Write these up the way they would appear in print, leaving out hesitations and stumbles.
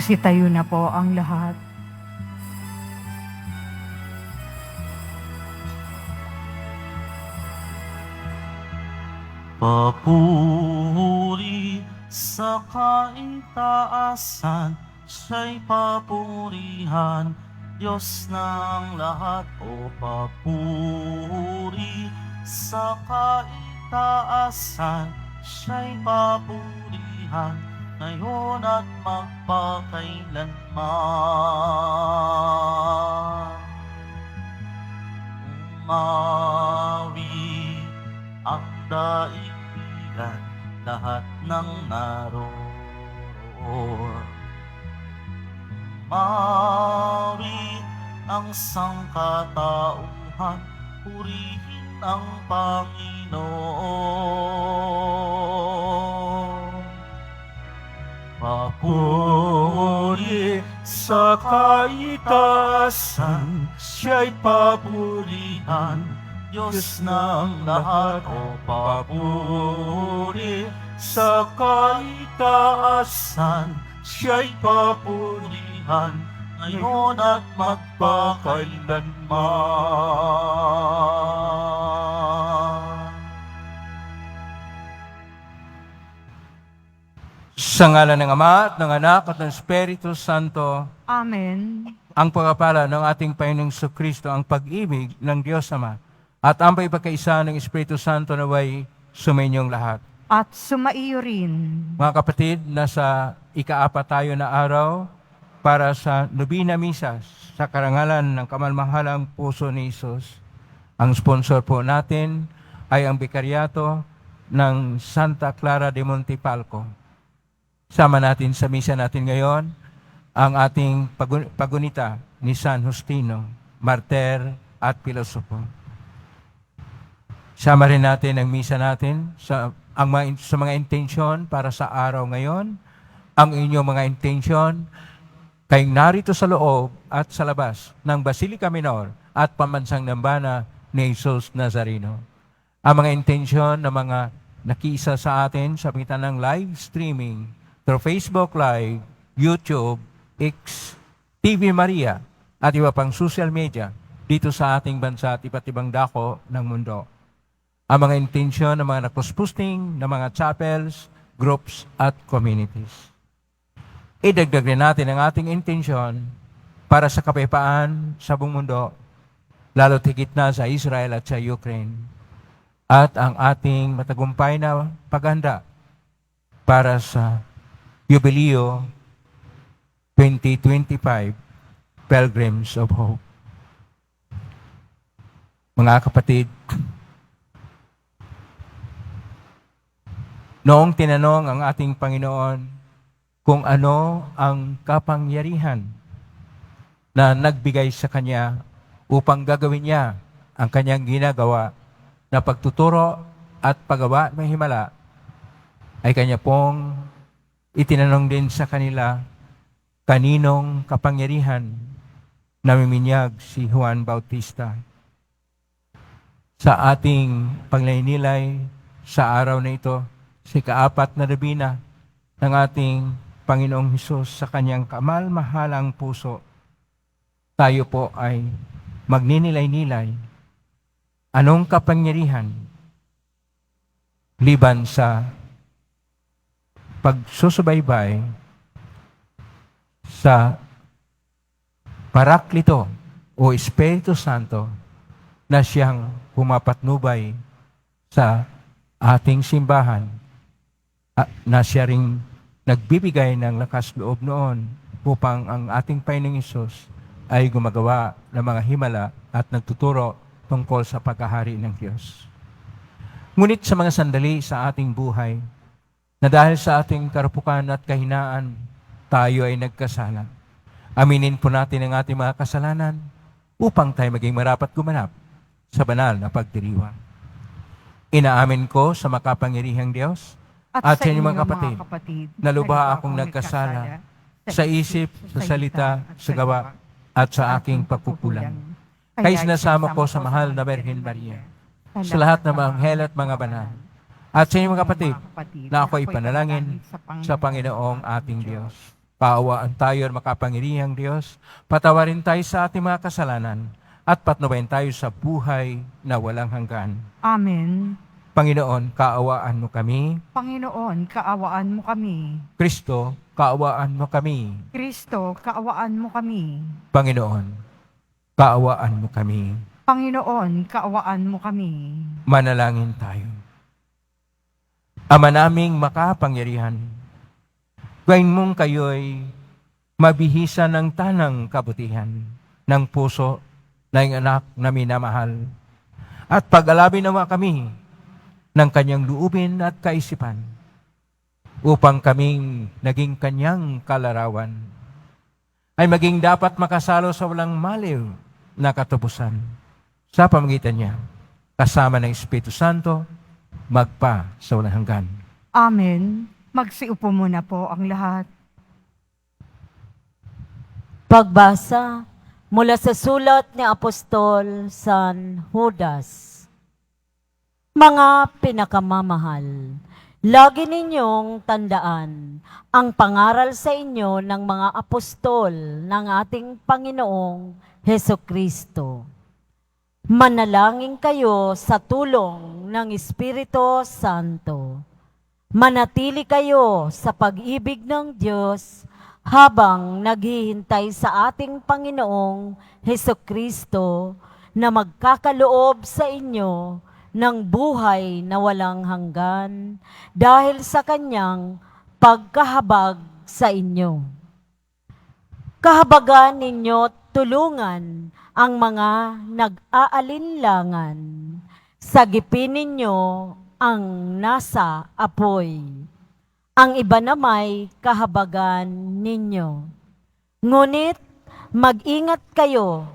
Magsitayo na po ang lahat. Papuri sa kaitaasan, siya'y papurihan, Diyos ng lahat. O papuri sa kaitaasan, siya'y papurihan, ngayon at magpakailanman. Umawi ang daigdigan, lahat ng naroon. Umawi ang sangkatauhan, purihin ang Panginoon. Papuri sa kaitaasan, siya'y papurihan, Diyos ng lahat. O papuri sa kaitaasan, siya'y papurihan, ngayon at magpakailanman. Sa ngalan ng Ama at ng Anak at ng Espiritu Santo, Amen. ang pagpapala ng ating Panginoong Kristo, ang pag-ibig ng Diyos Ama, at ang pagkakaisa ng Espiritu Santo naway sumainyong lahat. At sumaiyo rin. Mga kapatid, nasa ika-4 tayo na araw para sa Nobina Misa sa karangalan ng kamalmahalang puso ni Jesus. Ang sponsor po natin ay ang Bikaryato ng Santa Clara de Montipalco. Sama natin sa misa natin ngayon ang ating pagunita ni San Justino, martir at pilosopo. Sama rin natin ang misa natin sa mga intensyon para sa araw ngayon. Ang inyong mga intensyon kayong narito sa loob at sa labas ng Basilica Minor at Pambansang Dambana ni Jesus Nazareno. Ang mga intensyon ng mga nakiisa sa atin sa pamitan ng live streaming through Facebook Live, YouTube, X, TV Maria, at iba pang social media dito sa ating bansa at iba't ibang dako ng mundo. Ang mga intensyon ng mga nakross-posting, ng mga chapels, groups, at communities. Idagdag rin natin ang ating intensyon para sa kapayapaan sa buong mundo, lalo tigit na sa Israel at sa Ukraine, at ang ating matagumpay na paghanda para sa Jubileo 2025 Pilgrims of Hope. Mga kapatid, noong tinanong ang ating Panginoon kung ano ang kapangyarihan na nagbigay sa Kanya upang gagawin niya ang Kanyang ginagawa na pagtuturo at paggawa ng himala, ay Kanya pong itinanong din sa kanila, kaninong kapangyarihan namiminyag si Juan Bautista. Sa ating paglaynilay sa araw na ito, si ika-4 na nobina ng ating Panginoong Hesus sa kanyang kamalmahalang puso, tayo po ay magninilay-nilay anong kapangyarihan liban sa pagsusubaybay sa Paraklito o Espiritu Santo na siyang pumapatnubay sa ating simbahan at na siya ring nagbibigay ng lakas loob noon upang ang ating Panginoong Hesus ay gumagawa ng mga himala at nagtuturo tungkol sa pagkahari ng Diyos. Ngunit sa mga sandali sa ating buhay, na dahil sa ating karapukan at kahinaan, tayo ay nagkasala. Aminin po natin ang ating mga kasalanan upang tayo maging marapat gumanap sa banal na pagdiriwang. Inaamin ko sa makapangyarihang Diyos at sa inyong mga kapatid na lubha akong nagkasala sa isip, sa salita, sa gawa, at sa aking pagkukulang. Kaya sinasama ko sa mahal na Birhen Maria, sa lahat ng mga anghel at mga banal, at sa inyong mga kapatid na ako'y panalangin sa Panginoong ating Diyos. Kaawaan tayo at makapangyarihang Diyos. Patawarin tayo sa ating mga kasalanan at patnubayan tayo sa buhay na walang hanggan. Amen. Panginoon, kaawaan mo kami. Panginoon, kaawaan mo kami. Kristo, kaawaan mo kami. Kristo, kaawaan mo kami. Panginoon, kaawaan mo kami. Panginoon, kaawaan mo kami. Manalangin tayo. Ama naming makapangyarihan, gawin mong kayo'y mabihisa ng tanang kabutihan ng puso na iyong anak na minamahal. At pag-alabin nawa kami ng kanyang luubin at kaisipan upang kaming naging kanyang kalarawan ay maging dapat makasalo sa walang maliw na katubusan sa pamagitan niya kasama ng Espiritu Santo magpa sa walang hanggan. Amen. Magsiupo muna po ang lahat. Pagbasa mula sa sulat ni Apostol San Judas. Mga pinakamamahal, lagi ninyong tandaan ang pangaral sa inyo ng mga apostol ng ating Panginoong Hesukristo. Manalangin kayo sa tulong ng Espiritu Santo. Manatili kayo sa pag-ibig ng Diyos habang naghihintay sa ating Panginoong Hesukristo na magkakaloob sa inyo ng buhay na walang hanggan dahil sa kanyang pagkahabag sa inyo. Kahabagan ninyo tulungan ang mga nag-aalinlangan. Sagipin ninyo ang nasa apoy. Ang iba na may kahabagan ninyo. Ngunit mag-ingat kayo,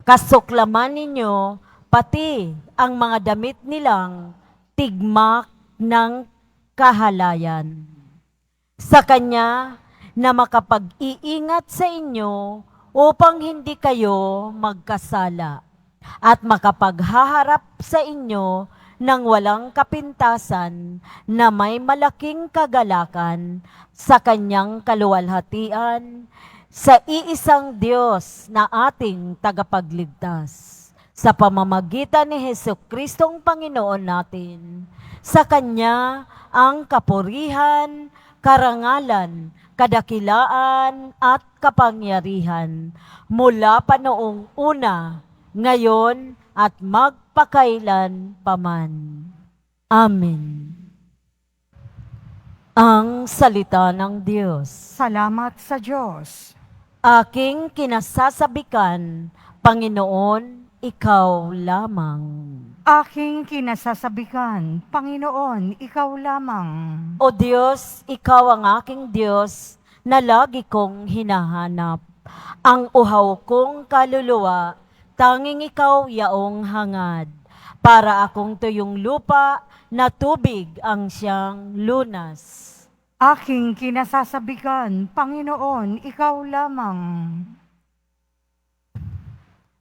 kasuklaman ninyo pati ang mga damit nilang tigmak ng kahalayan. Sa Kanya na makapag-iingat sa inyo upang hindi kayo magkasala at makapaghaharap sa inyo ng walang kapintasan na may malaking kagalakan sa Kanyang kaluwalhatian, sa iisang Diyos na ating tagapagligtas. Sa pamamagitan ni Jesucristong Panginoon natin, sa Kanya ang kapurihan, karangalan, kadakilaan at kapangyarihan mula pa noong una, ngayon at magpakailan paman. Amen. Ang salita ng Diyos. Salamat sa Diyos. Aking kinasasabikan, Panginoon, ikaw lamang. Aking kinasasabikan, Panginoon, ikaw lamang. O Diyos, ikaw ang aking Diyos na lagi kong hinahanap. Ang uhaw kong kaluluwa, tanging ikaw yaong hangad. Para akong tuyong lupa na tubig ang siyang lunas. Aking kinasasabikan, Panginoon, ikaw lamang.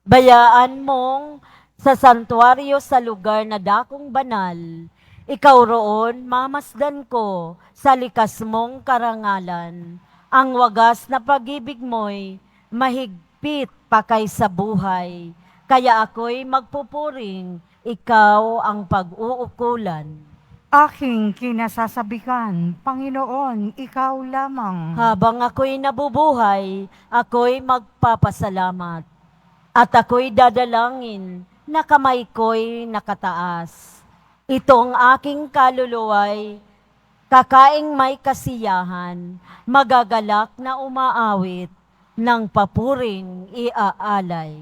Bayaan mong sa santuaryo sa lugar na dakong banal, ikaw roon mamasdan ko sa likas mong karangalan. Ang wagas na pag-ibig mo'y mahigpit pa kaysa buhay, kaya ako'y magpupuring, ikaw ang pag-uukulan. Aking kinasasabikan, Panginoon, ikaw lamang. Habang ako'y nabubuhay, ako'y magpapasalamat. At ako'y dadalangin na kamay ko'y nakataas. Itong aking kaluluway, kakaing may kasiyahan, magagalak na umaawit, ng papuring iaalay.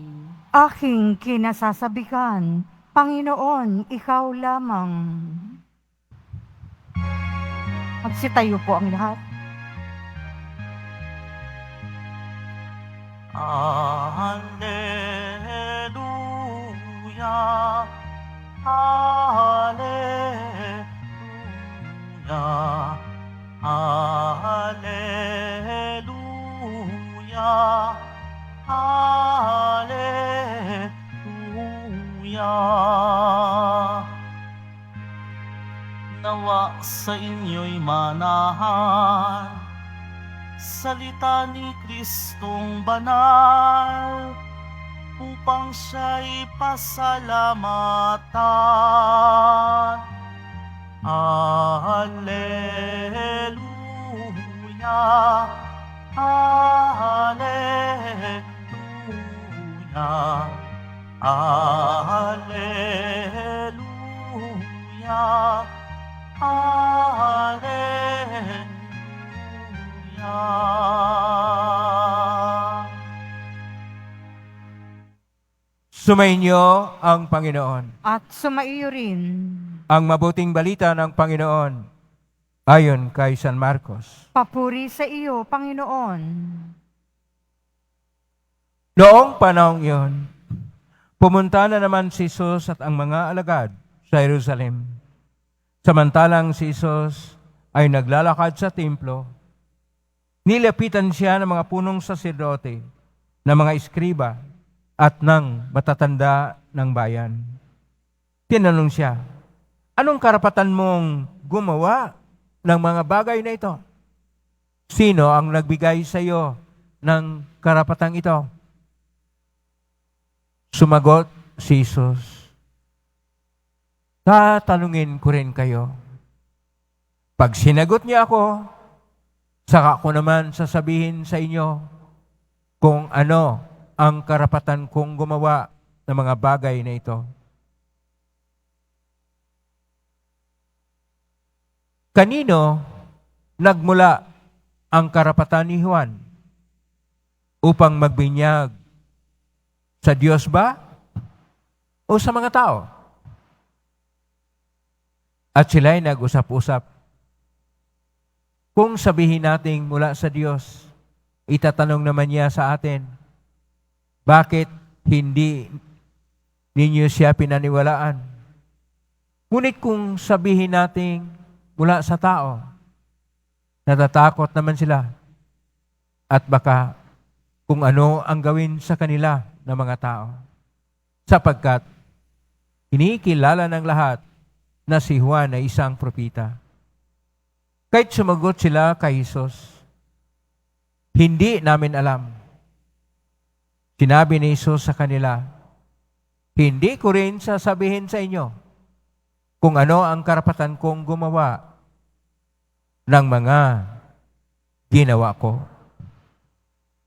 Aking kinasasabikan, Panginoon, ikaw lamang. Magsitayo po ang lahat. Alleluia, Alleluia, Alleluia, Alleluia. Nawa sa inyo'y manahan salita ni Kristong banal, upang siya'y pasalamatan. Alleluia, Alleluia, Alleluia, Alleluia. Sumainyo ang Panginoon. At sumaiyo rin. Ang mabuting balita ng Panginoon ayon kay San Marcos. Papuri sa iyo, Panginoon. Noong panahong iyon, pumunta na naman si Jesus at ang mga alagad sa Jerusalem. Samantalang si Jesus ay naglalakad sa templo, nilapitan siya ng mga punong saserdote, ng mga iskriba, at ng matatanda ng bayan. Tinanong siya, anong karapatan mong gumawa ng mga bagay na ito? Sino ang nagbigay sa iyo ng karapatang ito? Sumagot si Jesus, tatanungin ko rin kayo. Pag sinagot niya ako, saka ko naman sasabihin sa inyo kung ano ang karapatan kong gumawa ng mga bagay na ito. Kanino nagmula ang karapatan ni Juan upang magbinyag? Sa Diyos ba o sa mga tao? At sila'y nag-usap-usap. Kung sabihin natin mula sa Diyos, itatanong naman niya sa atin, bakit hindi ninyo siya pinaniwalaan? Ngunit kung sabihin natin mula sa tao, natatakot naman sila at baka kung ano ang gawin sa kanila ng mga tao. Sapagkat inikilala ng lahat na si Juan ay isang propita. Kahit sumagot sila kay Jesus, hindi namin alam. Sinabi ni Jesus sa kanila, hindi ko rin sasabihin sa inyo kung ano ang karapatan kong gumawa ng mga ginawa ko.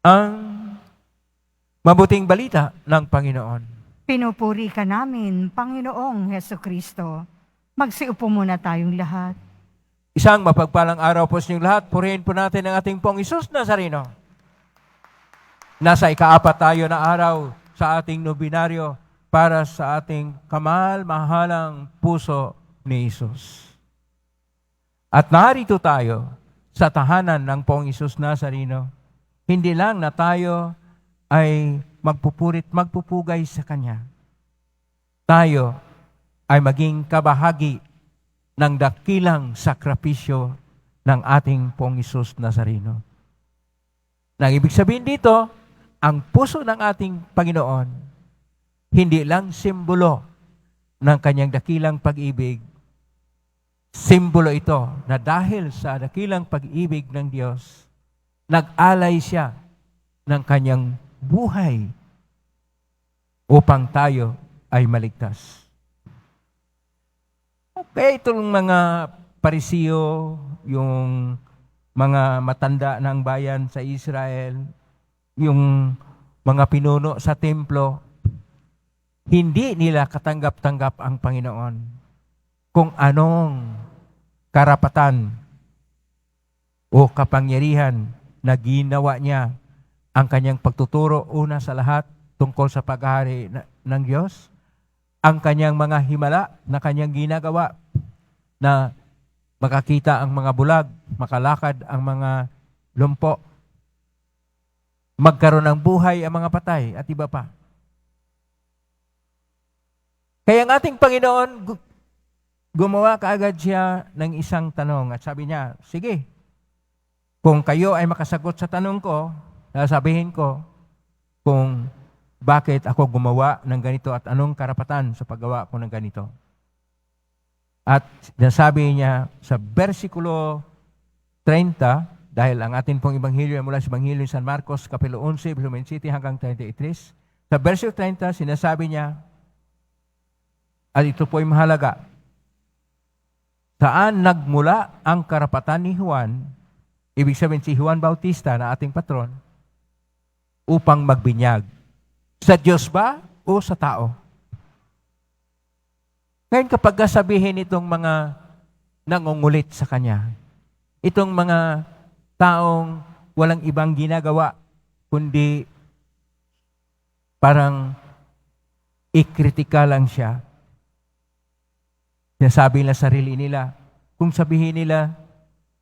Ang mabuting balita ng Panginoon. Pinupuri ka namin, Panginoong Heso Kristo. Magsiupo muna tayong lahat. Isang mapagpalang araw po sa inyong lahat. Purihin po natin ang ating Pong Isus Nazareno. Nasa ika-4 tayo na araw sa ating nobinaryo para sa ating kamahal-mahalang puso ni Isus. At narito tayo sa tahanan ng Pong Isus Nazareno. Hindi lang na tayo ay magpupugay sa Kanya. Tayo ay maging kabahagi ng dakilang sakripisyo ng ating Pong Isus Nazareno. Nang ibig sabihin dito, ang puso ng ating Panginoon, hindi lang simbolo ng Kanyang dakilang pag-ibig, simbolo ito na dahil sa dakilang pag-ibig ng Diyos, nag-alay siya ng Kanyang buhay upang tayo ay maligtas. Okay, itong mga Parisiyo, yung mga matanda ng bayan sa Israel, yung mga pinuno sa templo, hindi nila katanggap-tanggap ang Panginoon kung anong karapatan o kapangyarihan na ginawa niya ang kanyang pagtuturo una sa lahat tungkol sa paghahari ng Diyos, ang kanyang mga himala na kanyang ginagawa na makakita ang mga bulag, makalakad ang mga lumpo, magkaroon ng buhay ang mga patay at iba pa. Kaya ang ating Panginoon, gumawa kaagad siya ng isang tanong at sabi niya, sige, kung kayo ay makasagot sa tanong ko, sasabihin ko kung bakit ako gumawa ng ganito at anong karapatan sa paggawa ko ng ganito. At nasabi niya sa versikulo 30, Dahil ang atin pong Ebanghelyo ay mula sa Ebanghelyo ni San Marcos, Kapitulo 11, verso 27 hanggang 33. Sa verso 30, sinasabi niya, at ito po ay mahalaga, saan nagmula ang karapatan ni Juan, ibig sabihin si Juan Bautista na ating patron, upang magbinyag? Sa Diyos ba o sa tao? Ngayon kapag sabihin itong mga nangungulit sa Kanya, itong mga taong walang ibang ginagawa, kundi parang ikritika lang siya. Sinasabi nila sarili nila, kung sabihin nila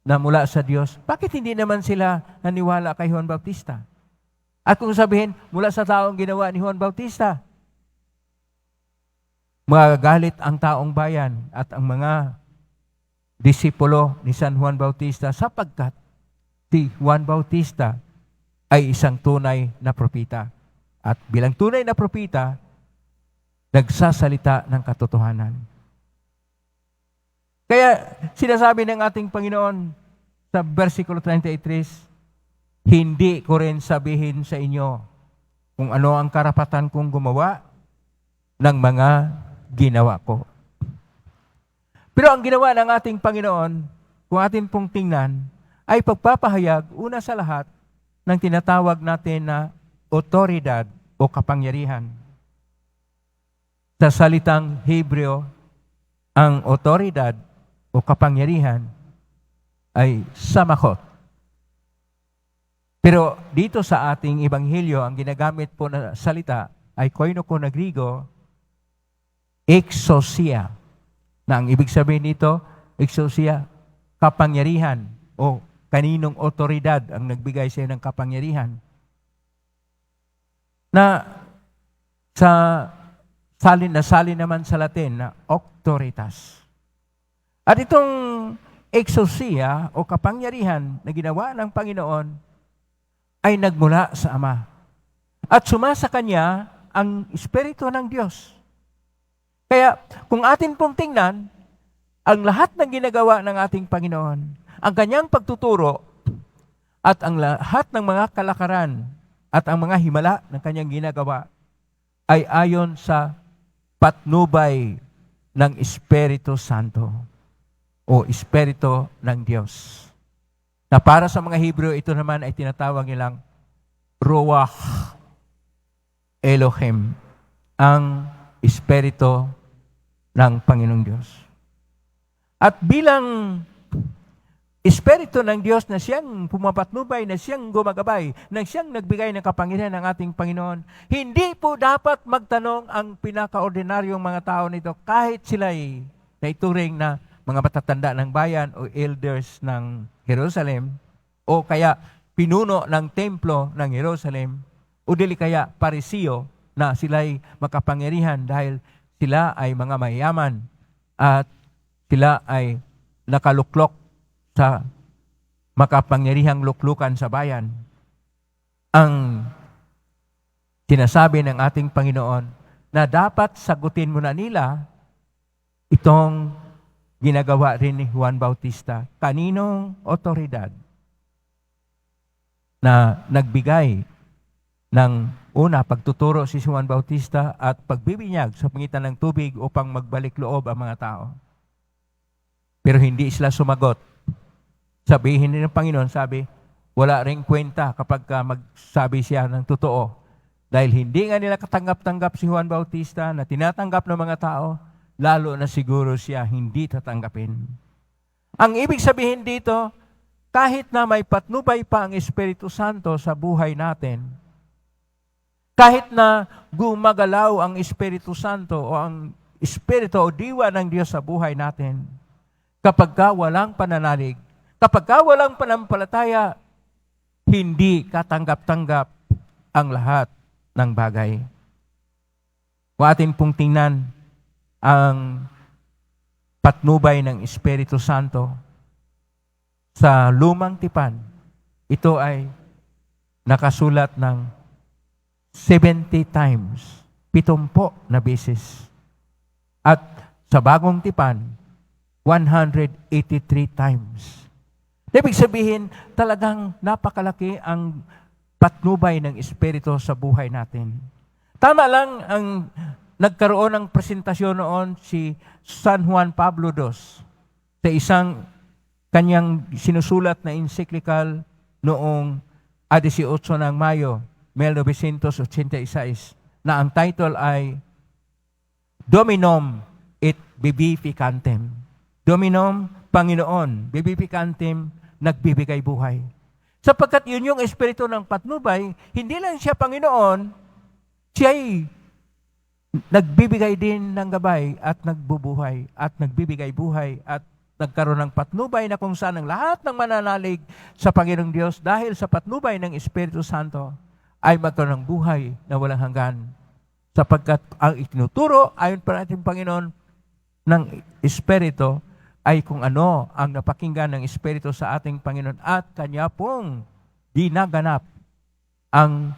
na mula sa Diyos, bakit hindi naman sila naniwala kay Juan Bautista? At kung sabihin, mula sa taong ginawa ni Juan Bautista, magagalit ang taong bayan at ang mga disipulo ni San Juan Bautista sapagkat si Juan Bautista ay isang tunay na propita. At bilang tunay na propita, nagsasalita ng katotohanan. Kaya sinasabi ng ating Panginoon sa versikulo 33, hindi ko rin sabihin sa inyo kung ano ang karapatan kong gumawa ng mga ginawa ko. Pero ang ginawa ng ating Panginoon, kung atin pong tingnan, ay pagpapahayag, una sa lahat, ng tinatawag natin na otoridad o kapangyarihan. Sa salitang Hebreo, ang otoridad o kapangyarihan ay samakot. Pero dito sa ating Ebanghelyo, ang ginagamit po na salita ay koinoko na Grigo, exousia. Na ang ibig sabihin nito, exousia, kapangyarihan o kaninong otoridad ang nagbigay sa iyo ng kapangyarihan. Na salin naman sa Latin na auctoritas. At itong exousia o kapangyarihan na ginawa ng Panginoon ay nagmula sa Ama. At sumasa Kanya ang Espiritu ng Diyos. Kaya kung atin pong tingnan, ang lahat ng ginagawa ng ating Panginoon, ang Kanyang pagtuturo at ang lahat ng mga kalakaran at ang mga himala ng Kanyang ginagawa ay ayon sa patnubay ng Espiritu Santo o Espiritu ng Diyos. Na para sa mga Hebrew, ito naman ay tinatawag nilang Ruach Elohim, ang Espiritu ng Panginoong Diyos. At bilang Espiritu ng Diyos na siyang pumapatnubay, na siyang gumagabay, na siyang nagbigay ng kapangyarihan ng ating Panginoon, hindi po dapat magtanong ang pinakaordinaryong mga tao nito kahit sila'y naituring na mga matatanda ng bayan o elders ng Jerusalem o kaya pinuno ng templo ng Jerusalem o dili kaya parisiyo na sila'y makapangyarihan dahil sila ay mga mayaman at sila ay nakaluklok sa makapangyarihang luklukan sa bayan. Ang sinasabi ng ating Panginoon na dapat sagutin muna nila itong ginagawa rin ni Juan Bautista. Kaninong otoridad na nagbigay ng una, pagtuturo si Juan Bautista at pagbibinyag sa pangitan ng tubig upang magbalik loob ang mga tao. Pero hindi sila sumagot. Sabihin din ng Panginoon, sabi, wala ring kwenta kapag magsabi siya ng totoo. Dahil hindi nga nila katanggap-tanggap si Juan Bautista na tinatanggap ng mga tao, lalo na siguro siya hindi tatanggapin. Ang ibig sabihin dito, kahit na may patnubay pa ang Espiritu Santo sa buhay natin, kahit na gumagalaw ang Espiritu Santo o ang Espiritu o diwa ng Diyos sa buhay natin, kapag walang pananalig, kapag walang panampalataya, hindi katanggap-tanggap ang lahat ng bagay. Kung atin pong tingnan ang patnubay ng Espiritu Santo sa lumang tipan, ito ay nakasulat ng 70 times, 70 na beses. At sa bagong tipan, 183 times. Ibig sabihin, talagang napakalaki ang patnubay ng Espiritu sa buhay natin. Tama lang ang nagkaroon ng presentasyon noon si San Juan Pablo II sa isang kanyang sinusulat na encyclical noong 18 ng Mayo, 1986, na ang title ay Dominum et Vivificantem. Dominum, Panginoon, Vivificantem, nagbibigay buhay. Sapagkat yun yung espiritu ng patnubay, hindi lang siya Panginoon, siya'y nagbibigay din ng gabay at nagbubuhay at nagbibigay buhay at nagkaroon ng patnubay na kung saan ang lahat ng mananalig sa Panginoong Diyos dahil sa patnubay ng Espiritu Santo ay magkaroon ng buhay na walang hanggan. Sapagkat ang itinuturo ayon pa natin Panginoon ng Espiritu ay kung ano ang napakinggan ng Espiritu sa ating Panginoon at Kanya pong ginaganap ang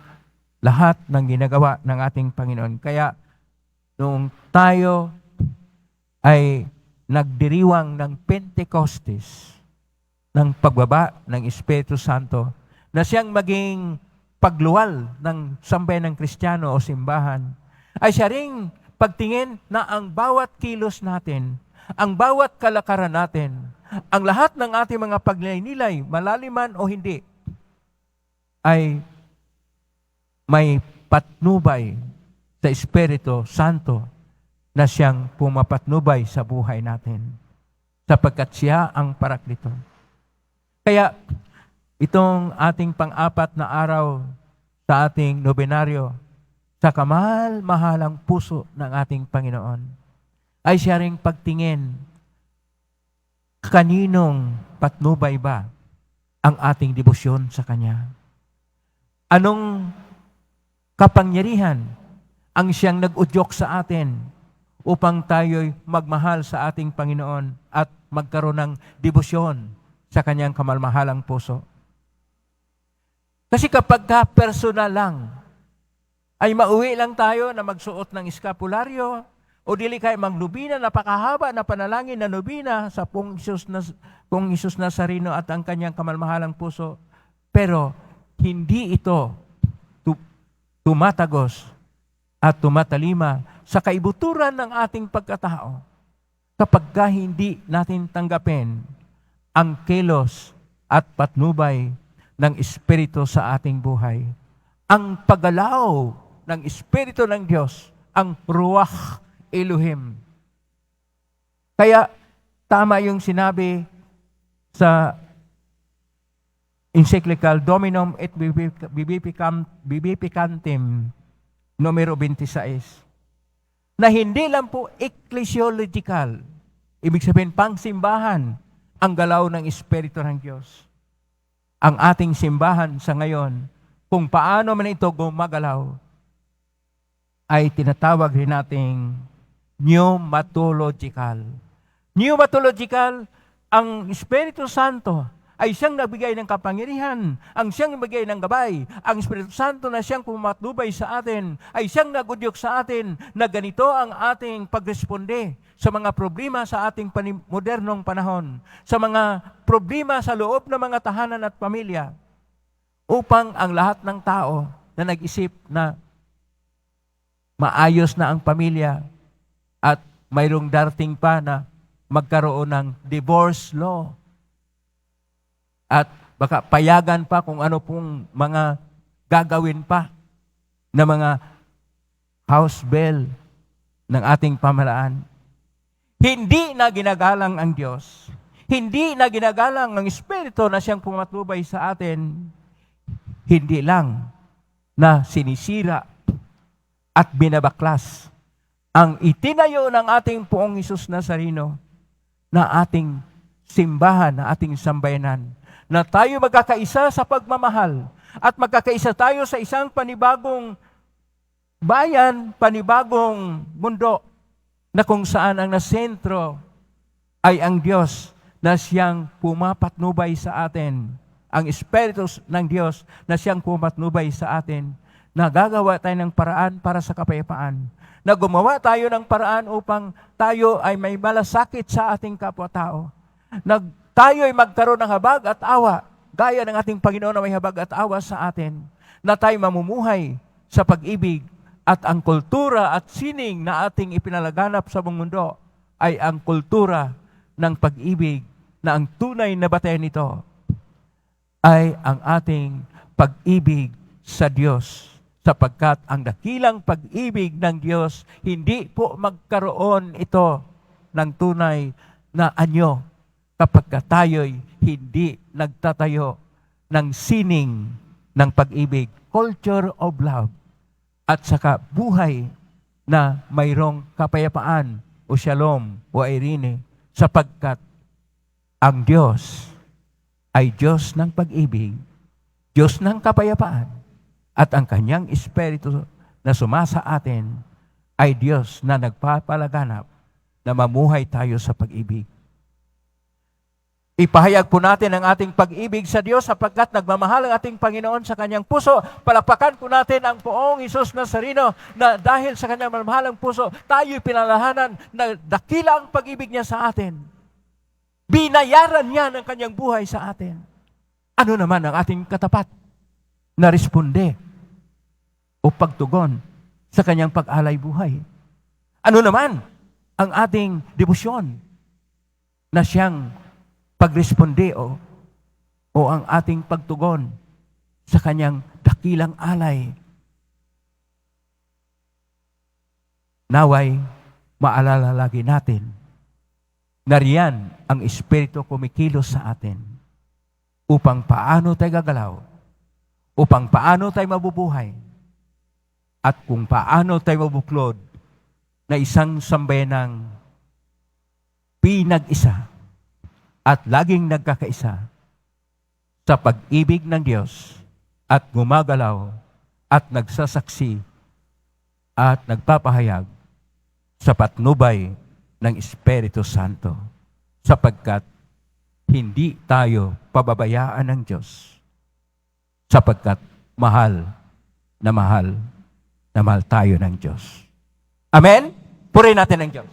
lahat ng ginagawa ng ating Panginoon. Kaya noong tayo ay nagdiriwang ng Pentecostes, ng pagbaba ng Espiritu Santo, na siyang maging pagluwal ng sambayan ng Kristiyano o simbahan, ay siya ring pagtingin na ang bawat kilos natin, ang bawat kalakaran natin, ang lahat ng ating mga pagnilay-nilay, malaliman o hindi, ay may patnubay sa Espiritu Santo na siyang pumapatnubay sa buhay natin sapagkat siya ang Paraklito. Kaya itong ating pang-apat na araw sa ating nobenaryo sa kamahal-mahalang puso ng ating Panginoon ay siya ring pagtingin kaninong patnubay ba ang ating debosyon sa Kanya. Anong kapangyarihan ang siyang nag-udyok sa atin upang tayo'y magmahal sa ating Panginoon at magkaroon ng debosyon sa Kanyang kamalmahalang puso. Kasi kapag personal lang, ay mauwi lang tayo na magsuot ng eskapularyo o dili kayo magnubina, napakahaba na panalangin na nubina sa Pong Isus Nazareno at ang Kanyang kamalmahalang puso. Pero hindi ito tumatagos at tumatalima sa kaibuturan ng ating pagkatao kapag hindi natin tanggapin ang kilos at patnubay ng Espiritu sa ating buhay. Ang paggalaw ng Espiritu ng Diyos, ang Ruach Elohim. Kaya tama yung sinabi sa encyclical Dominum et Vivificantem numero 26 na hindi lang po ecclesiological, ibig sabihin pang simbahan, ang galaw ng Espiritu ng Diyos. Ang ating simbahan sa ngayon, kung paano man ito gumagalaw, ay tinatawag rin nating pneumatological. Pneumatological, ang Espiritu Santo ay siyang nagbigay ng kapangyarihan, ang siyang nagbigay ng gabay. Ang Espiritu Santo na siyang pumatnubay sa atin, ay siyang nagudyok sa atin na ganito ang ating pagresponde sa mga problema sa ating modernong panahon, sa mga problema sa loob ng mga tahanan at pamilya, upang ang lahat ng tao na nag-isip na maayos na ang pamilya at mayroong darating pa na magkaroon ng divorce law at baka payagan pa kung ano pong mga gagawin pa na mga house bill ng ating pamahalaan. Hindi na ginagalang ang Diyos. Hindi na ginagalang ang Espiritu na siyang pumatubay sa atin. Hindi lang na sinisira at binabaklas ang itinayo ng ating Poong Isus Nazareno na ating simbahan, na ating sambayanan, na tayo magkakaisa sa pagmamahal at magkakaisa tayo sa isang panibagong bayan, panibagong mundo na kung saan ang nasentro ay ang Diyos na siyang pumapatnubay sa atin, ang Espiritu ng Diyos na siyang pumapatnubay sa atin, na gagawa tayo ng paraan para sa kapayapaan, na gumawa tayo ng paraan upang tayo ay may malasakit sa ating kapwa-tao, na tayo'y magkaroon ng habag at awa, gaya ng ating Panginoon na may habag at awa sa atin, na tayo mamumuhay sa pag-ibig at ang kultura at sining na ating ipinalaganap sa buong mundo ay ang kultura ng pag-ibig na ang tunay na batayan nito ay ang ating pag-ibig sa Diyos. Sapagkat ang dakilang pag-ibig ng Diyos, hindi po magkaroon ito ng tunay na anyo kapag tayo'y hindi nagtatayo ng sining ng pag-ibig, culture of love, at saka buhay na mayroong kapayapaan o shalom o irene, sapagkat ang Diyos ay Diyos ng pag-ibig, Diyos ng kapayapaan, at ang kanyang Espiritu na sumasa atin ay Diyos na nagpapalaganap na mamuhay tayo sa pag-ibig. Ipahayag po natin ang ating pag-ibig sa Diyos sapagkat nagmamahal ang ating Panginoon sa kanyang puso. Palakpakan po natin ang Poong Hesus Nazareno na dahil sa kanyang mamahalang puso, tayo'y pinalalahanan na dakila ang pag-ibig niya sa atin. Binayaran niya ng kanyang buhay sa atin. Ano naman ang ating katapat na responde o pagtugon sa kanyang pag-alay buhay? Ano naman ang ating debosyon na siyang pagresponde o ang ating pagtugon sa kanyang dakilang alay? Naway, maalala lagi natin na riyan ang Espiritu kumikilos sa atin upang paano tayo gagalaw, upang paano tayo mabubuhay, at kung paano tayo mabuklod na isang sambayanang pinag-isa at laging nagkakaisa sa pag-ibig ng Diyos at gumagalaw at nagsasaksi at nagpapahayag sa patnubay ng Espiritu Santo, sapagkat hindi tayo pababayaan ng Diyos, sapagkat mahal na mahal tayo ng Diyos. Amen? Purihin natin ang Diyos.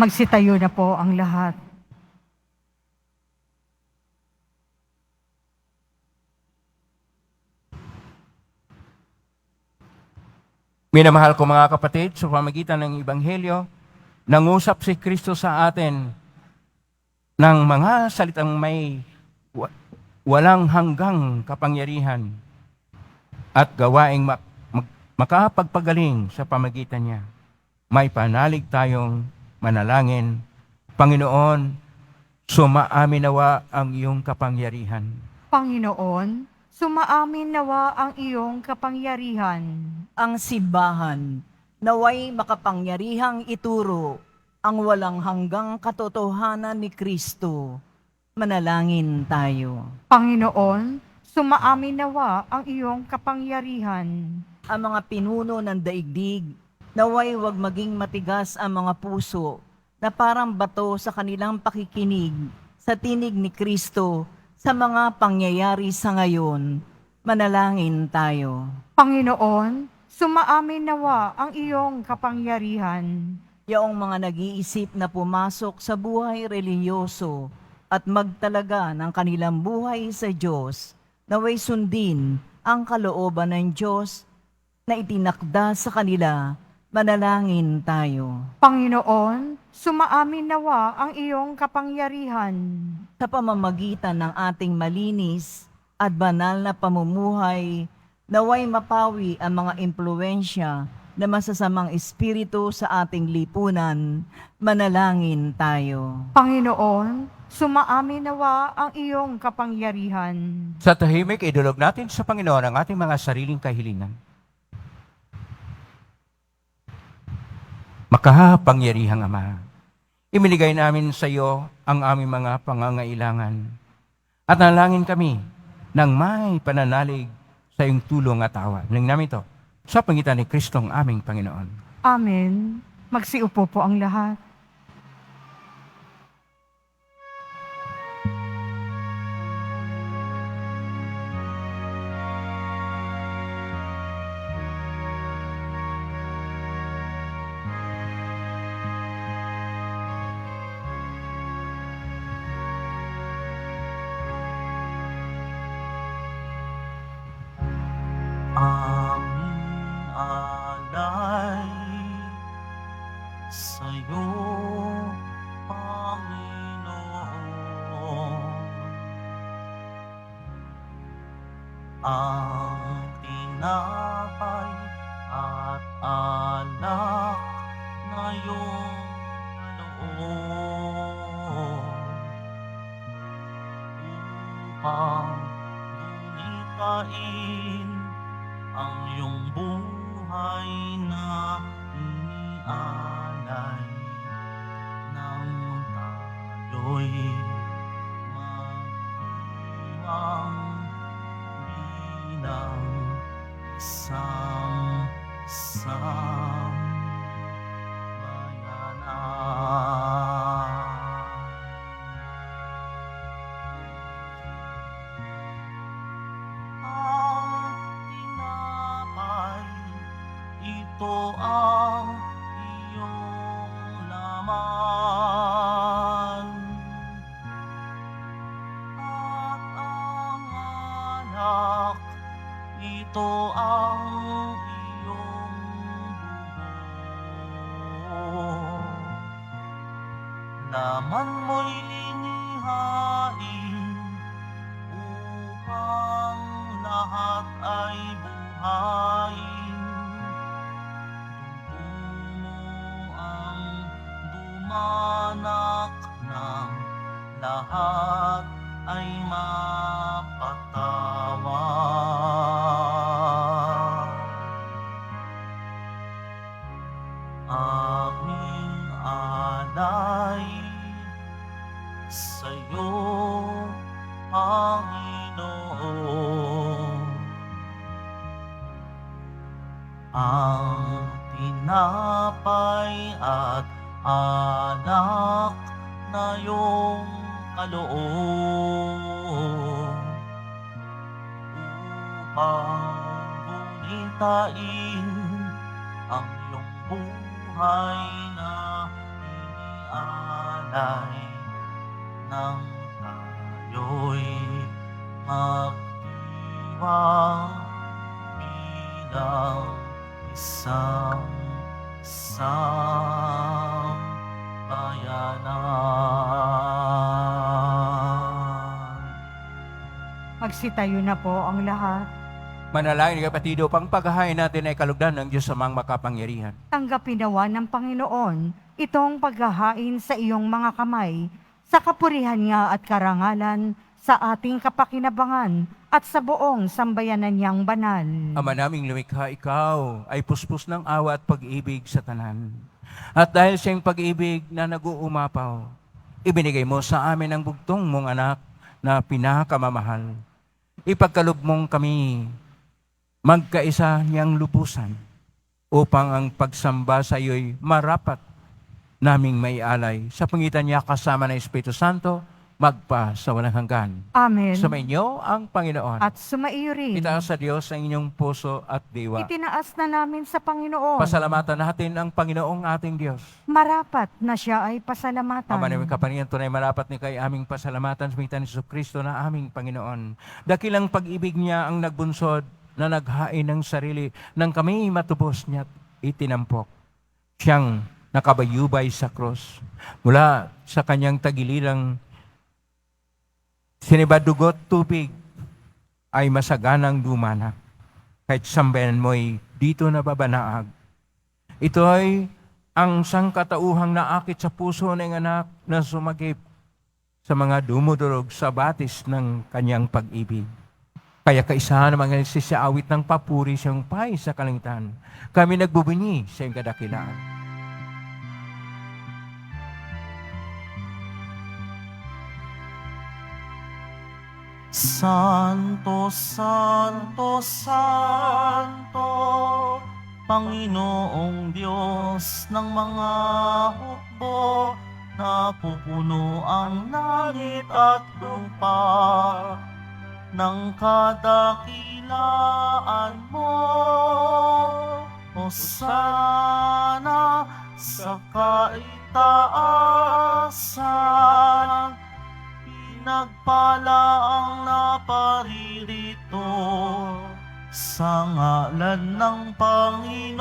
Magsitayo na po ang lahat. Minamahal ko mga kapatid, sa pamagitan ng Ebanghelyo, nangusap si Kristo sa atin ng mga salitang may walang hanggang kapangyarihan at gawaing makapagpagaling sa pamagitan niya. May panalig tayong manalangin. Panginoon, sumaamin nawa ang iyong kapangyarihan. Panginoon, sumaamin nawa ang iyong kapangyarihan. Ang simbahan naway makapangyarihang ituro ang walang hanggang katotohanan ni Kristo. Manalangin tayo. Panginoon, sumaamin nawa ang iyong kapangyarihan. Ang mga pinuno ng daigdig, naway wag maging matigas ang mga puso na parang bato sa kanilang pakikinig sa tinig ni Kristo sa mga pangyayari sa ngayon. Manalangin tayo. Panginoon, sumaamin nawa ang iyong kapangyarihan. Yaong mga nag-iisip na pumasok sa buhay relihiyoso at magtalaga ng kanilang buhay sa Diyos, naway sundin ang kalooban ng Diyos na itinakda sa kanila. Manalangin tayo. Panginoon, sumaamin nawa ang iyong kapangyarihan. Sa pamamagitan ng ating malinis at banal na pamumuhay, naway mapawi ang mga impluensya na masasamang espiritu sa ating lipunan. Manalangin tayo. Panginoon, sumaamin nawa ang iyong kapangyarihan. Sa tahimik, idulog natin sa Panginoon ang ating mga sariling kahilingan. Makapangyarihang Ama, iminigay namin sa iyo ang aming mga pangangailangan at nalangin kami ng may pananalig sa iyong tulong at awa. Nang namin ito sa pangitan ni Kristong aming Panginoon. Amen. Magsiupo po ang lahat. aming alay sa'yo, Panginoon. Ang tinapay at alak na iyong kaloob upang bunitain ang iyong buhay na inialay nang tayo'y magdiwang bilang isang sambayanan. Ang tinapay, ito ang iyong laman, at ang alak, ito ang iyong dugo. Laman mo'y linihain upang lahat ay buhayin. Dugo mo ang dumanak ng lahat ay mapatawad. Aming alay sa'yo, Panginoon. Ang tinapay at alak na iyong kaloob upang bunitain ang iyong buhay na inialay nang tayo'y magdiwang bilang isang sambayanan. Magsitayo na po ang lahat. Manalangin kapatido, pang paghahain natin ay kalugdan ng Diyos amang makapangyarihan. Tanggapin nawa ng Panginoon itong paghahain sa iyong mga kamay, sa kapurihan niya at karangalan, sa ating kapakinabangan at sa buong sambayanan niyang banal. Ama naming lumikha, ikaw ay puspos ng awa at pag-ibig sa tanan. At dahil sa iyong pag-ibig na nag-uumapaw, ibinigay mo sa amin ang bugtong mong anak na pinakamamahal. Ipagkalob mong kami magkaisa niyang lubusan upang ang pagsamba sa iyo'y marapat naming maialay sa pangitan niya kasama ng Espiritu Santo magpa sa walang hanggan. Amen. Sumainyo ang Panginoon. At sumaiyo rin. Itaas sa Diyos ang inyong puso at diwa. Itinaas na namin sa Panginoon. Pasalamatan natin ang Panginoong ating Diyos. Marapat na siya ay pasalamatan. Ama namin kapaningan, tunay marapat ni kay aming pasalamatan sa pangitan ni Jesucristo na aming Panginoon. Dakilang pag-ibig niya ang nagbunsod na naghain ng sarili nang kami matubos niya itinampok. Siyang nakabayubay sa krus. Mula sa kanyang tagililang sinibadugot tubig ay masaganang dumana. Kahit sambayan mo'y dito nababanaag. Ito ay ang sangkatauhang naakit sa puso ng anak na sumagip sa mga dumudurog sa batis ng kanyang pag-ibig. Kaya kaisa ng mga nagsisiawit ng papuri sa iyong pay sa kalangitan. Kami nagbubunyi sa iyong kadakilaan. Santo, Santo, Santo, Panginoong Diyos ng mga hukbo, napupuno ang langit at lupa ng kadakilaan mo. Hosana sa kaitaasan, pinagpala ang naparirito sa ngalan ng Panginoon.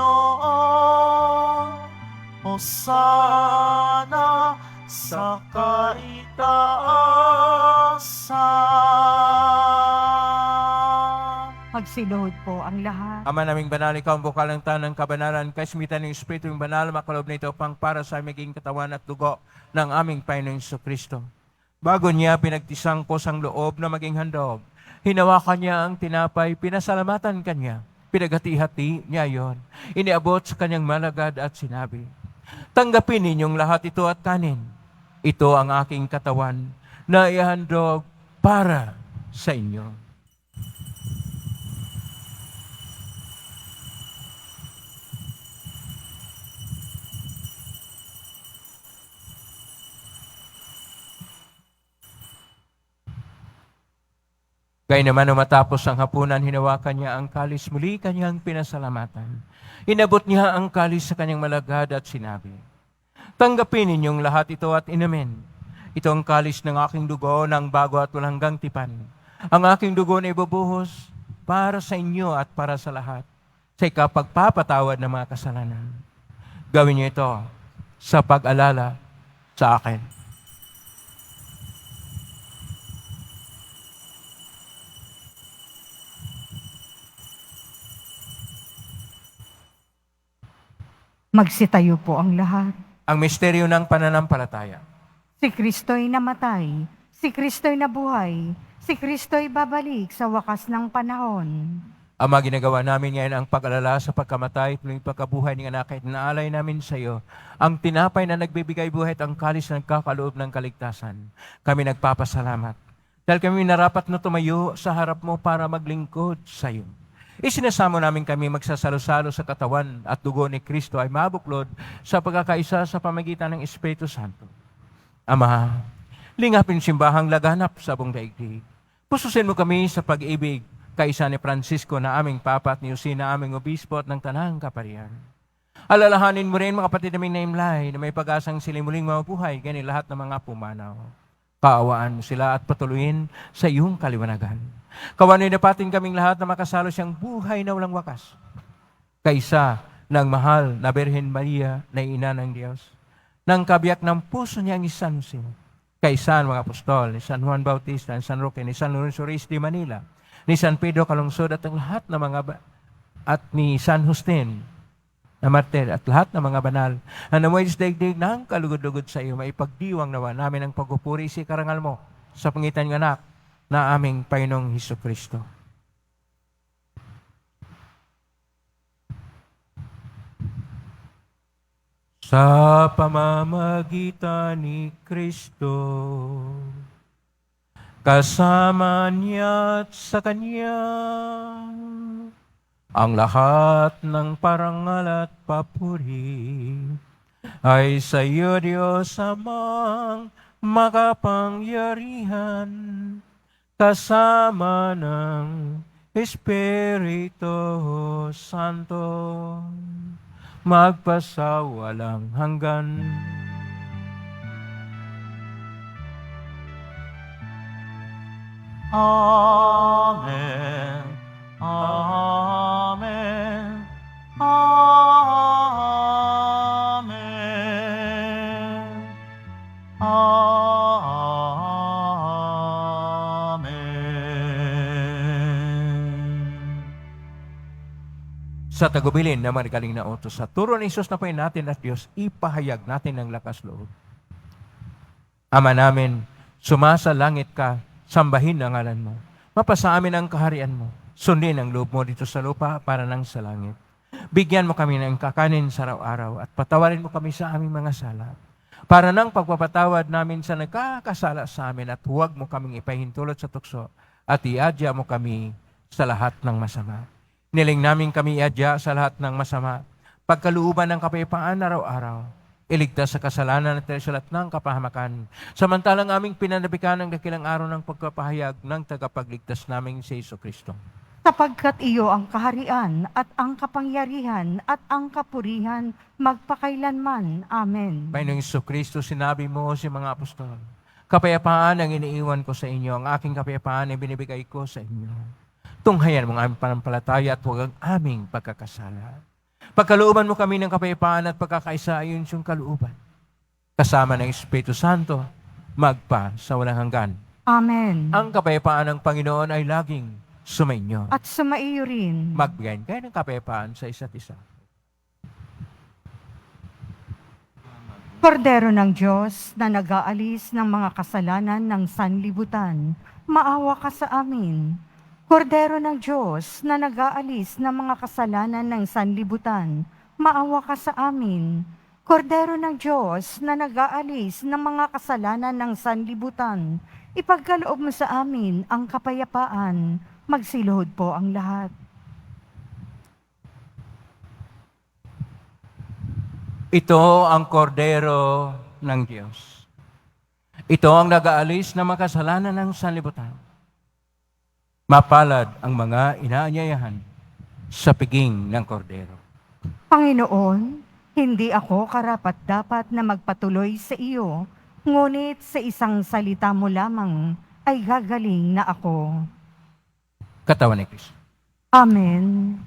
Hosana sa kaitaasan. Magsiluhod po ang lahat. Ama naming banal, ikaw ang bukal ng tanang kabanalan, kaismitan ng Espiritu yung banal, makalob na ito pang para sa maging katawan at dugo ng aming Panginoong Kristo. Bago niya pinagtisang ko sang loob na maging handog, hinawakan niya ang tinapay, pinasalamatan kanya, pinaghati-hati niya yon. Iniabot sa kanyang malagad at sinabi, tanggapin ninyong lahat ito at kanin. Ito ang aking katawan na ihandog para sa inyo. Gaya naman nung matapos ang hapunan, hinawakan niya ang kalis, muli kanyang pinasalamatan. Inabot niya ang kalis sa kanyang malagad at sinabi, tanggapin ninyong lahat ito at inumin. Ito ang kalis ng aking dugo ng bago at walang hanggang tipan. Ang aking dugo na ibubuhos para sa inyo at para sa lahat sa ikapagpapatawad ng mga kasalanan. Gawin niyo ito sa pag-alala sa akin. Magsitayo po ang lahat. Ang misteryo ng pananampalataya. Si Kristo'y namatay, si Kristo'y nabuhay, si Kristo'y babalik sa wakas ng panahon. Ama, ginagawa namin ngayon ang pag-alala sa pagkamatay at muling pagkabuhay ng anak at naalay namin sa iyo ang tinapay na nagbibigay buhay at ang kalis na nagkakaloob ng kaligtasan. Kami nagpapasalamat dahil kami narapat na tumayo sa harap mo para maglingkod sa iyo. Isinasamo namin kami magsasalo-salo sa katawan at dugo ni Kristo ay mabuklod sa pagkakaisa sa pamagitan ng Espiritu Santo. Ama, lingapin simbahang laganap sa buong daigdig. Pususin mo kami sa pag-ibig kaisa ni Francisco na aming Papa at ni Jose na aming Obispo at ng Tanang Kaparian. Alalahanin mo rin mga kapatid naming naimlay na may pag-asang sila muling mabuhay ganyan lahat ng mga pumanaw. Paawaan mo sila at patuloyin sa iyong kaliwanagan. Kawanay dapatin kaming lahat na makasalo siyang buhay na walang wakas. Kaisa ng mahal na Birhen Maria na ina ng Diyos, ng kabiyak ng puso niyang ni San Jose, kaisa ng mga apostol, ni San Juan Bautista, ni San Roque, ni San Lorenzo Reyes de Manila, ni San Pedro Calungsod at ang lahat ng mga at ni San Justin na martir at lahat ng mga banal na namuhay sa daigdig ng kalugod-lugod sa iyo, maipagdiwang nawa namin ang pagpupuri sa karangal mo sa pangitan ng anak na aming Panginoong Hesukristo. Sa pamamagitan ni Kristo, kasama niya at sa Kanya, ang lahat ng parangal at papuri ay sa iyo, Diyos Amang makapangyarihan, kasama ng Espiritu Santo, magpasawalang hanggan. Amen. Amen. Amen. Amen. Sa tagubilin na marigaling na utos sa turo ni Jesus na po natin at Diyos, ipahayag natin ng lakas loob. Ama namin, sumasalangit ka, sambahin ang ngalan mo. Mapasa amin ang kaharian mo. Sundin ang loob mo dito sa lupa para nang sa langit. Bigyan mo kami ng kakanin sa araw-araw at patawarin mo kami sa aming mga sala. Para nang pagpapatawad namin sa nagkakasala sa amin at huwag mo kaming ipahintulot sa tukso at iadya mo kami sa lahat ng masama. Niling namin kami iadya sa lahat ng masama. Pagkalooban ng kapayapaan araw-araw, iligtas sa kasalanan at sulat ng kapahamakan. Samantalang aming pinanabikan ng dakilang araw ng pagpapahayag ng tagapagligtas naming si Jesucristo. Sapagkat iyo ang kaharian at ang kapangyarihan at ang kapurihan magpakailanman. Amen. Panginoong Jesucristo, sinabi mo sa mga apostol, kapayapaan ang iniiwan ko sa inyo, ang aking kapayapaan ay binibigay ko sa inyo. Tunghayan mo ang aming panampalataya at huwag ang aming pagkakasala. Pagkalooban mo kami ng kapayapaan at pagkakaisa ayon sa iyong kalooban. Kasama ng Espiritu Santo, magpa sa walang hanggan. Amen. Ang kapayapaan ng Panginoon ay laging sumainyo. At sumaiyo rin. Magbigayin kayo ng kapayapaan sa isa't isa. Kordero ng Diyos na nag-aalis ng mga kasalanan ng sanlibutan, maawa ka sa amin. Kordero ng Diyos na nag-aalis ng mga kasalanan ng sanlibutan, maawa ka sa amin. Kordero ng Diyos na nag-aalis ng mga kasalanan ng sanlibutan, ipagkaloob mo sa amin ang kapayapaan. Magsiluhod po ang lahat. Ito ang kordero ng Diyos. Ito ang nag-aalis ng mga kasalanan ng sanlibutan. Mapalad ang mga inaanyayahan sa piging ng kordero. Panginoon, hindi ako karapat-dapat na magpatuloy sa iyo, ngunit sa isang salita mo lamang ay gagaling na ako. Katawan ni Kristo. Amen.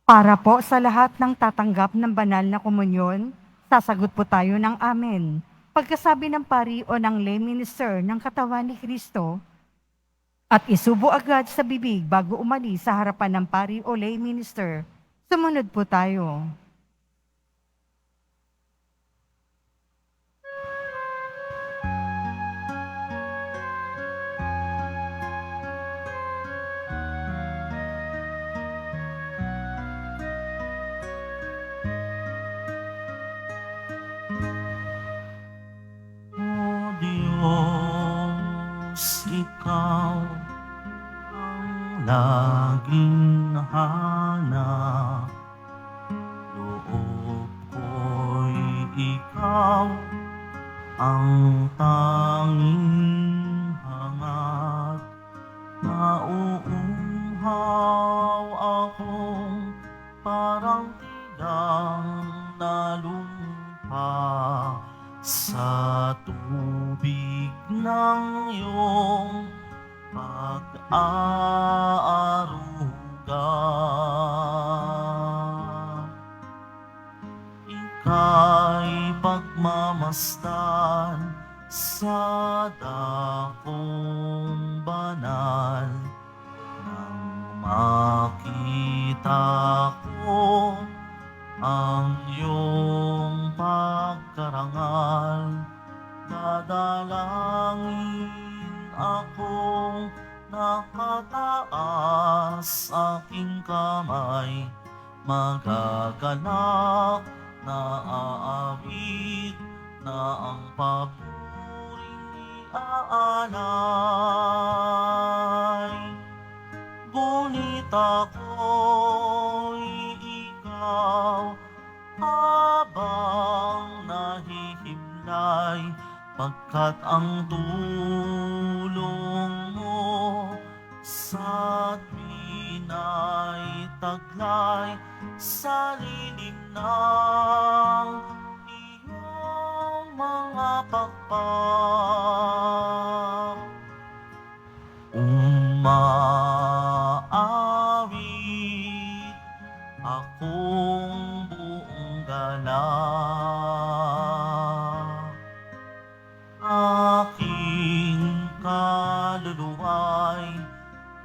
Para po sa lahat ng tatanggap ng banal na komunyon, sasagot po tayo ng amen. Pagkasabi ng pari o ng lay minister ng katawan ni Kristo, at isubo agad sa bibig bago umalis sa harapan ng pari o lay minister. Sumunod po tayo. O Diyos, Ikaw ang laging hanap. Loob ko'y Ikaw ang tanging hangat. Nauuhaw akong parang tigang na lumpa sa tubig ng iyong pag-aaruga. Ika'y pagmamasdan sa dakong banal. Nang makita ko ang iyong pagkarangal, dadalangin akong nakataas, aking kamay magagalak na aawit na ang papuring iaalay. Ngunit ako'y ikaw habang nahihimlay, pagkat ang tulong mo sa atin ay taglay sa lilim ng iyong mga pakpak. Umaawit akong buong galak. Aking kaluluwa'y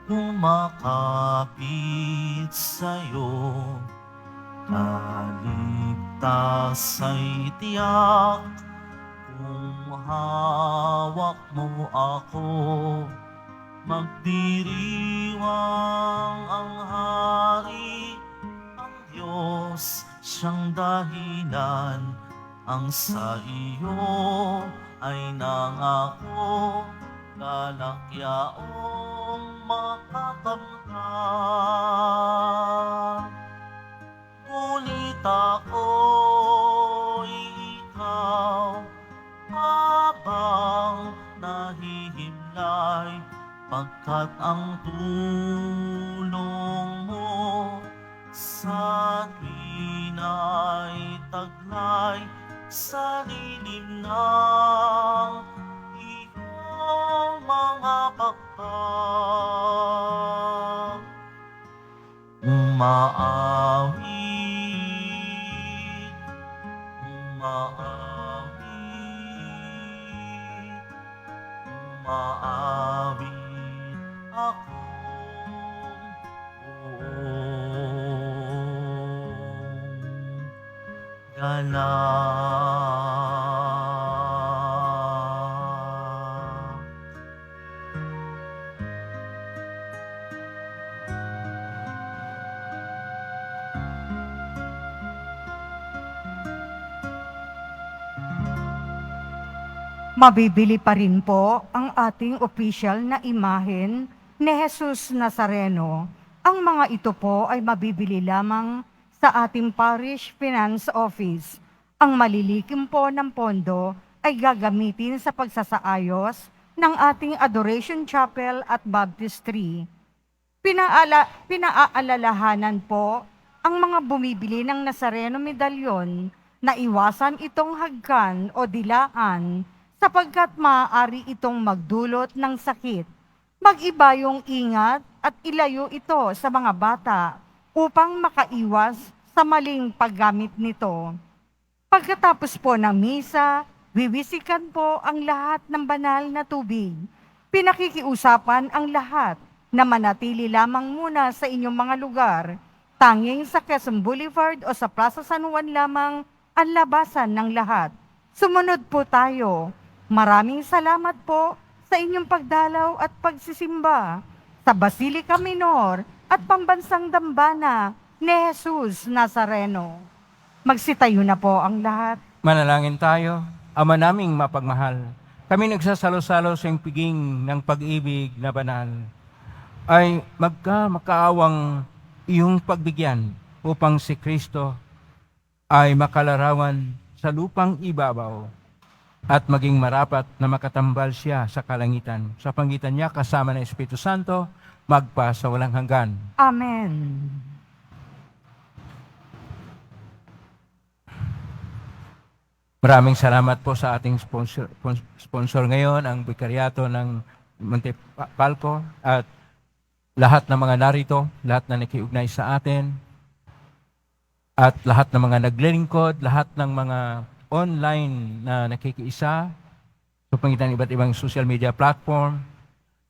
kumakapit sa'yo. Kaligtas ay tiyak kung hawak mo ako. Magdiriwang ang hari, ang Diyos siyang dahilan. Ang sa iyo ay nangako, kalakyaong makakamtan. Ngunit ako'y ikaw habang nahihimlay, pagkat ang tulong mo sa atin ay taglay sa lilim ng iyong mga pakpak. Umaawit, umaawit, umaawit akong buong galak. Mabibili pa rin po ang ating opisyal na imahen ni Jesus Nazareno. Ang mga ito po ay mabibili lamang sa ating Parish Finance Office. Ang malilikim po ng pondo ay gagamitin sa pagsasaayos ng ating Adoration Chapel at Baptistry. Pinaaalalahanan po ang mga bumibili ng Nazareno medalyon na iwasan itong hagkan o dilaan sapagkat maaari itong magdulot ng sakit. Mag-iba yung ingat at ilayo ito sa mga bata upang makaiwas sa maling paggamit nito. Pagkatapos po ng misa, wiwisikan po ang lahat ng banal na tubig. Pinakikiusapan ang lahat na manatili lamang muna sa inyong mga lugar. Tanging sa Quezon Boulevard o sa Plaza San Juan lamang ang labasan ng lahat. Sumunod po tayo. Maraming salamat po sa inyong pagdalaw at pagsisimba sa Basilica Minor at Pambansang Dambana ni Jesus Nazareno. Magsitayo na po ang lahat. Manalangin tayo. Ama naming mapagmahal, kami nagsasalo-salo sa iyong piging ng pag-ibig na banal, ay makaawang iyong pagbigyan upang si Kristo ay makalarawan sa lupang ibabaw at maging marapat na makatambal siya sa kalangitan. Sa pangitan niya, kasama ng Espiritu Santo, magpa sa walang hanggan. Amen. Maraming salamat po sa ating sponsor ngayon, ang Bikaryato ng Monte Palco at lahat ng mga narito, lahat na nakiugnay sa atin, at lahat ng mga naglilingkod, lahat ng mga online na nakikiisa sa pangitan ng iba't ibang social media platform,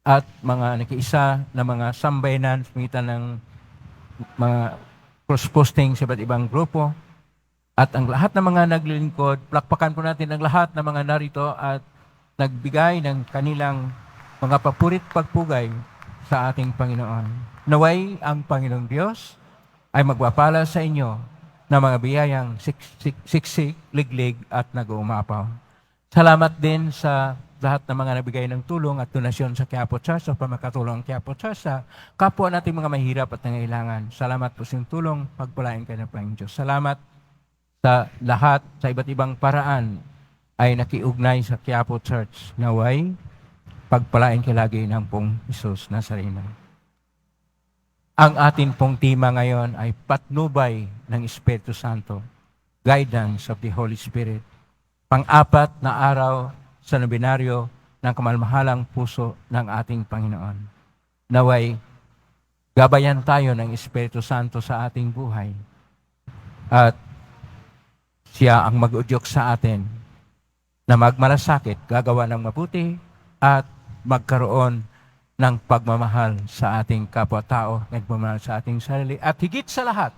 at mga nakiisa na mga sambayanan sa pangitan ng mga cross-posting sa iba't ibang grupo, at ang lahat ng mga naglilingkod. Plakpakan po natin ang lahat ng mga narito at nagbigay ng kanilang mga papurit pagpugay sa ating Panginoon. Naway ang Panginoong Diyos ay magpapala sa inyo ng mga biyayang siksik, liglig at nag-uumapaw. Salamat din sa lahat ng mga nabigay ng tulong at donasyon sa Quiapo Church o pamakatulong ang Quiapo Church sa kapwa nating mga mahirap at nangailangan. Salamat po sa inyong tulong, pagpalain kayo ng Panginoon Diyos. Salamat sa lahat, sa iba't ibang paraan ay nakiugnay sa Quiapo Church. Naway, pagpalain kayo lagi ng pong Jesus Nazareno. Ang atin pong tema ngayon ay patnubay ng Espiritu Santo, guidance of the Holy Spirit. Pang-apat na araw sa nobinaryo ng kamalmahalang puso ng ating Panginoon. Naway, gabayan tayo ng Espiritu Santo sa ating buhay. At siya ang mag-udyok sa atin na magmalasakit, gagawa ng mabuti, at magkaroon ng pagmamahal sa ating kapwa-tao, nagmamahal sa ating sarili, at higit sa lahat,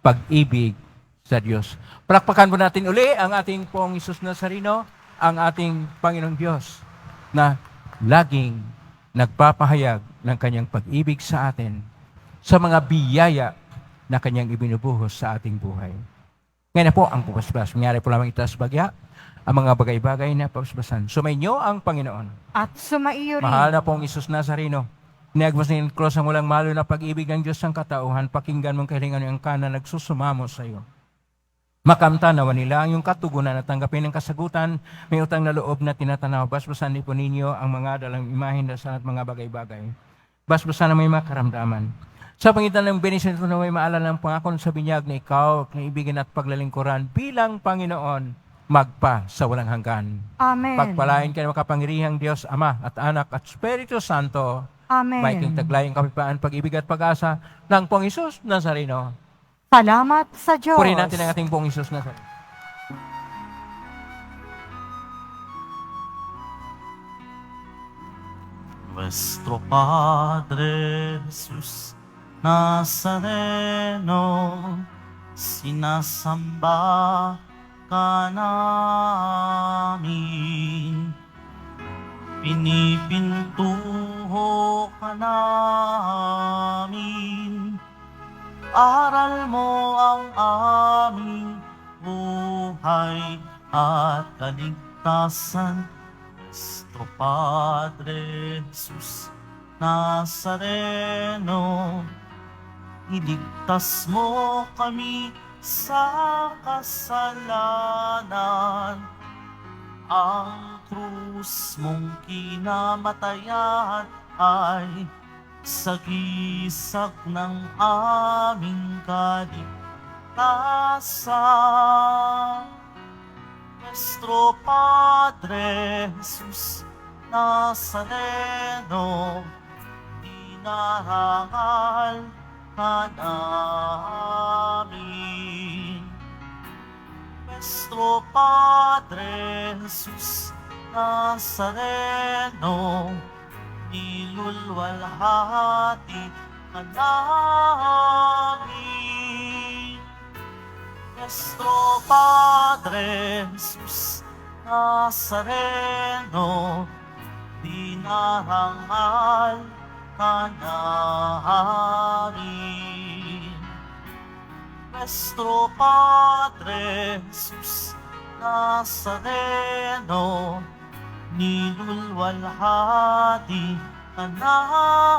pag-ibig sa Diyos. Palakpakan po natin uli ang ating pong Jesus Nazareno, ang ating Panginoong Diyos, na laging nagpapahayag ng kanyang pag-ibig sa atin sa mga biyaya na kanyang ibinubuhos sa ating buhay. Ngayon na po ang pupasbas. Nangyari po lamang itaas bagya ang mga bagay-bagay na pupasbasan. Sumainyo ang Panginoon. At sumaiyo rin. Mahal na pong Isus Nazareno, niagmas ng cross ang walang malo na pag-ibig ng Diyos ng katauhan, pakinggan mong kahilingan ng kana nagsusumamo sa iyo. Makamtanawa nila ang iyong katugunan at tanggapin ng kasagutan, may utang na loob na tinatanaw. Basbasan din po ninyo ang mga dalang imahin at mga bagay-bagay. Basbasan na may makaramdaman. Sa pangitan ng benisyon na may maalala ng pangako sa binyag na ikaw, kaibigan at paglalingkuran bilang Panginoon magpa sa walang hanggan. Amen. Pagpalain ka ng makapangyarihang Diyos, Ama at Anak at Espiritu Santo, Amen. may taglayang kapayapaan, pag-ibig at pag-asa ng Pong Isus Nazareno. Salamat sa Diyos. Purihin natin ang ating Pong Isus Nazareno. Nuestro Padre Jesús Nazareno, sinasamba ka namin. Pinipintuho ka namin. Aral mo ang aming buhay at kaligtasan. Nuestro Padre Jesus Nazareno, iligtas mo kami sa kasalanan. Ang krus mong kinamatayan ay sagisag ng aming kaligtasan. Nuestro Padre Jesus Nazareno, dinarangal ka namin. Nuestro Padre Jesus Nazareno, nilulwalhati ka namin. Nuestro Padre Jesus Nazareno, dinarangal ka namin. Nuestro Padre Jesus Nazareno, nilulwalhati ka namin.